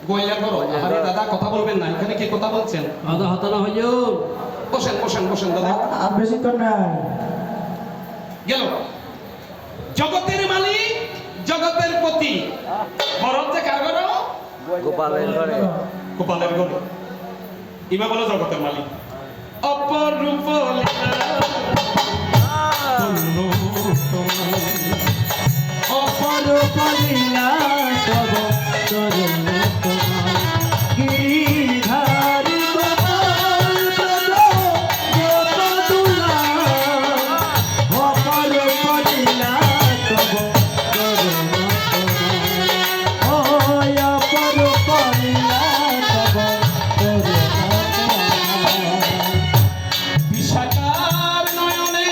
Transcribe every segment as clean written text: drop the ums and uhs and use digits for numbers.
গোয়ালিয়া করো। আরে দাদা কথা বলবেন না, এখানে কি কথা বলছেন? আদা হাতানা হইও। বসেন বসেন বসেন দাদা। আর বেশি তো নাই। গেল জগতের মালিক, জগতের পতি, বরং যে কার ঘরে? গোপালের ঘরে। গোপালের ঘরে। ইমা বলো জগতের মালিক। অপরূপ লীলা অপরূপ লীলা সব চরণ তোমার গিরিধারী গোপাল ব্রজ গোপদুলা অপরূপ লীলা সব চরণ তোমার ওই অপরূপ লীলা সব চরণ তোমার বিশাখার নয়নে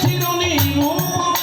চিরনিরূপ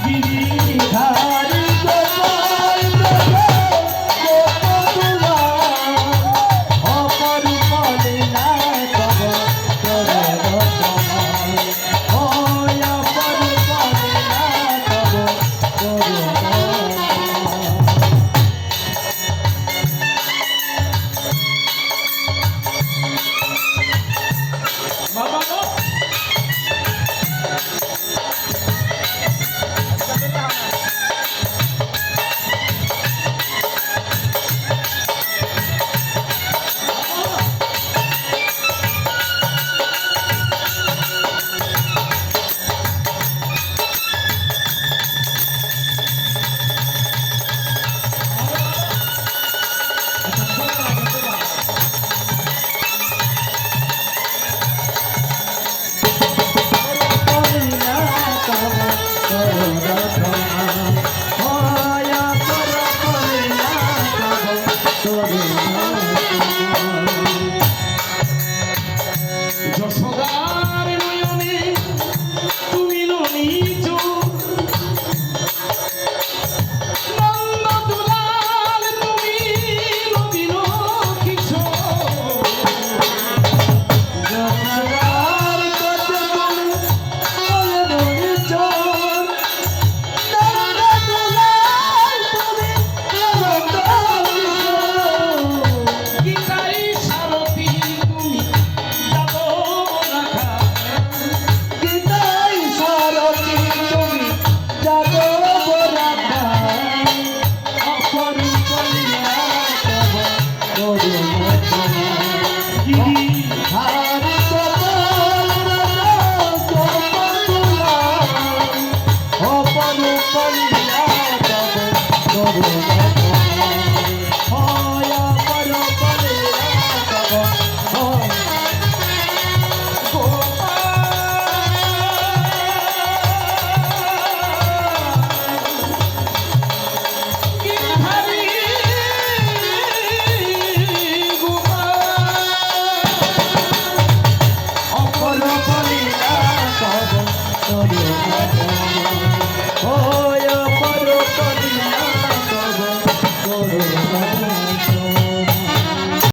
গিরিধারী গোপাল গোপদুলা অপরূপ লীলা তব চরণ তোমার ওই অপরূপ লীলা তব চরণ বাবা যশোদার নয়নে তুমি ননীচ নন্দ দুলাল তুমি নবীন কিশোর জনগার করতে বলে বলে চোর দাদা দুলাল তুমি নন্দ গীতাই সারথি তুমি যাদব রাখা গীতাই সারথি তুমি যাদব রাখা অপরূপ লীলা তব করুণ গিরিধারী গোপাল গোপদুলা অপরূপ লীলা তব করুণ হয় অপরূপ লীলা তব হয় অপরূপ লীলা তব করুণ